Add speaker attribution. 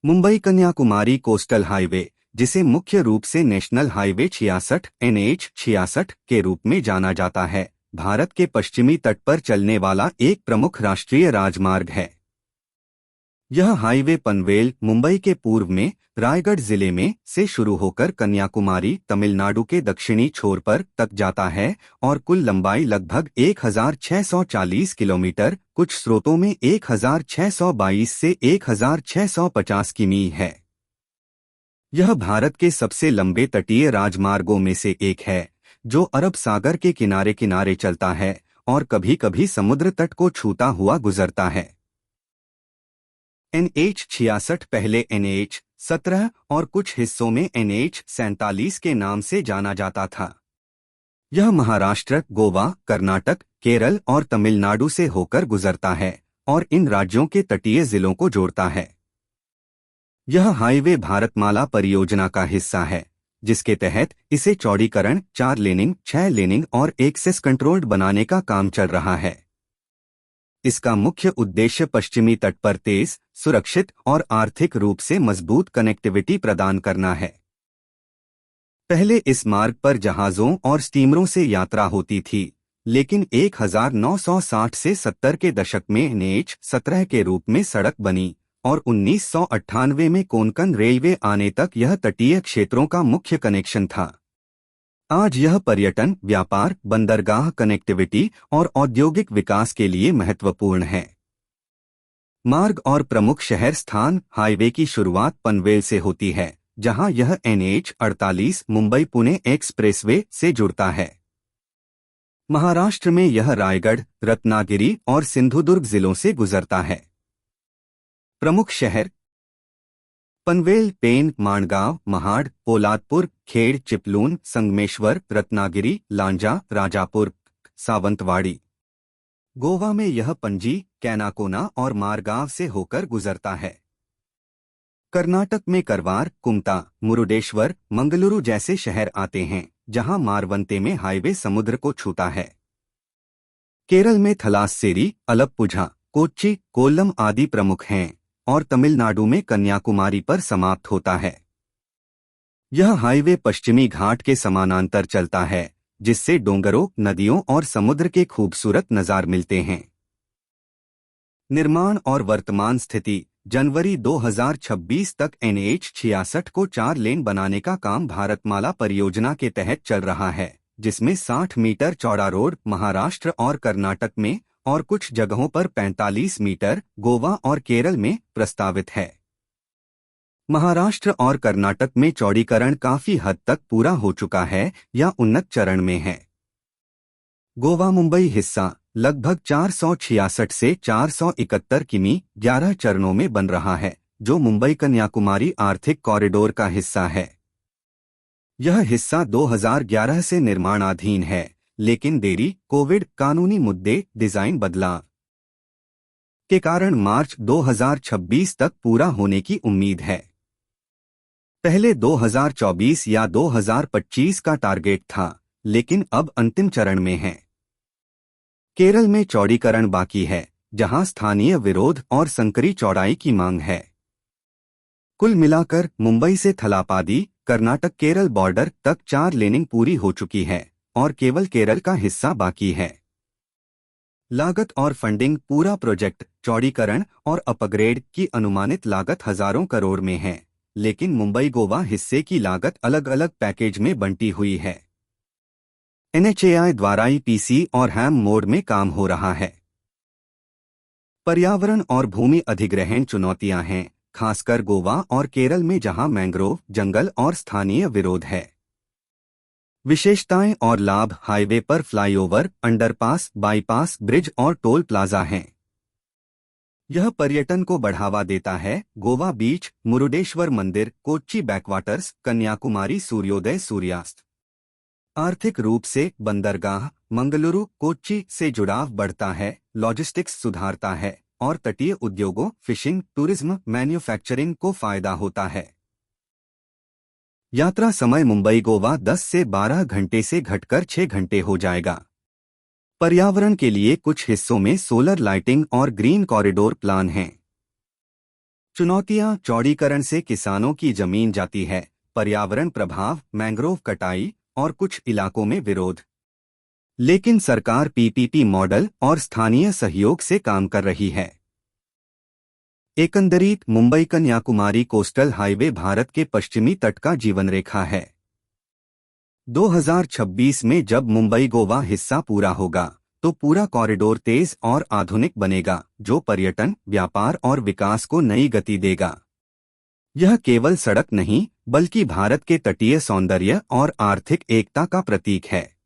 Speaker 1: Mumbai Kanyakumari coastal highway, जिसे मुख्य रूप से नेशनल हाईवे 66 NH 66 के रूप में जाना जाता है, भारत के पश्चिमी तट पर चलने वाला एक प्रमुख राष्ट्रीय राजमार्ग है। यह हाईवे पनवेल, मुंबई के पूर्व में रायगढ़ जिले में से शुरू होकर कन्याकुमारी, तमिलनाडु के दक्षिणी छोर पर तक जाता है और कुल लंबाई लगभग 1640 किलोमीटर, कुछ स्रोतों में 1622 से 1650 किमी है। यह भारत के सबसे लंबे तटीय राजमार्गों में से एक है, जो अरब सागर के किनारे किनारे चलता है और कभी-कभी समुद्र तट को छूता हुआ गुजरता है। NH 66 पहले NH 17 और कुछ हिस्सों में NH 47 के नाम से जाना जाता था। यह महाराष्ट्र, गोवा, कर्नाटक, केरल और तमिलनाडु से होकर गुजरता है और इन राज्यों के तटीय जिलों को जोड़ता है। यह हाईवे भारतमाला परियोजना का हिस्सा है, जिसके तहत इसे चौड़ीकरण, 4 लेनिंग, 6 लेनिंग और एक्सेस कंट्रोल्ड बनाने का काम चल रहा है। इसका मुख्य उद्देश्य पश्चिमी तट पर तेज, सुरक्षित और आर्थिक रूप से मजबूत कनेक्टिविटी प्रदान करना है। पहले इस मार्ग पर जहाजों और स्टीमरों से यात्रा होती थी, लेकिन 1960 से 70 के दशक में NH 17 के रूप में सड़क बनी और 1998 में कोंकण रेलवे आने तक यह तटीय क्षेत्रों का मुख्य कनेक्शन था। आज यह पर्यटन, व्यापार, बंदरगाह कनेक्टिविटी और औद्योगिक विकास के लिए महत्वपूर्ण है। मार्ग और प्रमुख शहर स्थान। हाईवे की शुरुआत पनवेल से होती है, जहां यह NH 48 मुंबई पुणे एक्सप्रेसवे से जुड़ता है। महाराष्ट्र में यह रायगढ़, रत्नागिरी और सिंधुदुर्ग जिलों से गुजरता है। प्रमुख शहर: पनवेल, पेन, माणगांव, महाड, पोलादपुर, खेड़, चिपलून, संगमेश्वर, रत्नागिरी, लांजा, राजापुर, सावंतवाड़ी। गोवा में यह पणजी, कैनाकोना और मारगांव से होकर गुजरता है। कर्नाटक में करवार, कुमटा, मुरुडेश्वर, मंगलुरु जैसे शहर आते हैं, जहां मारवंते में हाईवे समुद्र को छूता है। केरल में थलास्सेरी, अलप्पुझा, कोच्चि, कोल्लम आदि प्रमुख हैं और तमिलनाडु में कन्याकुमारी पर समाप्त होता है। यह हाईवे पश्चिमी घाट के समानांतर चलता है, जिससे डोंगरों, नदियों और समुद्र के खूबसूरत नज़ारे मिलते हैं। निर्माण और वर्तमान स्थिति: जनवरी 2026 तक NH 66 को 4 लेन बनाने का काम भारतमाला परियोजना के तहत चल रहा है, जिसमें 60 मीटर चौड़ा रोड महाराष्ट्र और कर्नाटक में और कुछ जगहों पर 45 मीटर गोवा और केरल में प्रस्तावित है। महाराष्ट्र और कर्नाटक में चौड़ीकरण काफी हद तक पूरा हो चुका है या उन्नत चरण में है। गोवा मुंबई हिस्सा लगभग 466 से 471 किमी 11 चरणों में बन रहा है, जो मुंबई कन्याकुमारी आर्थिक कॉरिडोर का हिस्सा है। यह हिस्सा 2011 से निर्माणाधीन है, लेकिन देरी, कोविड, कानूनी मुद्दे, डिजाइन बदलाव के कारण मार्च 2026 तक पूरा होने की उम्मीद है। पहले 2024 या 2025 का टारगेट था, लेकिन अब अंतिम चरण में है। केरल में चौड़ीकरण बाकी है, जहां स्थानीय विरोध और संकरी चौड़ाई की मांग है। कुल मिलाकर मुंबई से थलापादी, कर्नाटक केरल बॉर्डर तक 4 लेनिंग पूरी हो चुकी है और केवल केरल का हिस्सा बाकी है। लागत और फंडिंग: पूरा प्रोजेक्ट, चौड़ीकरण और अपग्रेड की अनुमानित लागत हजारों करोड़ में है, लेकिन मुंबई गोवा हिस्से की लागत अलग अलग पैकेज में बंटी हुई है। NHAI द्वारा EPC और हैम मोड में काम हो रहा है। पर्यावरण और भूमि अधिग्रहण चुनौतियां हैं, खासकर गोवा और केरल में, जहां मैंग्रोव जंगल और स्थानीय विरोध है। विशेषताएं और लाभ: हाईवे पर फ्लाईओवर, अंडरपास, बाईपास, ब्रिज और टोल प्लाजा हैं। यह पर्यटन को बढ़ावा देता है। गोवा बीच, मुरुडेश्वर मंदिर, कोच्चि बैकवाटर्स, कन्याकुमारी सूर्योदय सूर्यास्त। आर्थिक रूप से बंदरगाह, मंगलुरु, कोच्चि से जुड़ाव बढ़ता है, लॉजिस्टिक्स सुधारता है और तटीय उद्योगों, फिशिंग, टूरिज्म, मैन्युफैक्चरिंग को फायदा होता है। यात्रा समय: मुंबई गोवा 10 से 12 घंटे से घटकर 6 घंटे हो जाएगा। पर्यावरण के लिए कुछ हिस्सों में सोलर लाइटिंग और ग्रीन कॉरिडोर प्लान हैं। चुनौतियां: चौड़ीकरण से किसानों की जमीन जाती है, पर्यावरण प्रभाव, मैंग्रोव कटाई और कुछ इलाकों में विरोध। लेकिन सरकार पीपीपी मॉडल और स्थानीय सहयोग से काम कर रही है। एकंदरीत मुंबई कन्याकुमारी कोस्टल हाईवे भारत के पश्चिमी तट का जीवन रेखा है। 2026 में जब मुंबई गोवा हिस्सा पूरा होगा तो पूरा कॉरिडोर तेज और आधुनिक बनेगा, जो पर्यटन, व्यापार और विकास को नई गति देगा। यह केवल सड़क नहीं, बल्कि भारत के तटीय सौंदर्य और आर्थिक एकता का प्रतीक है।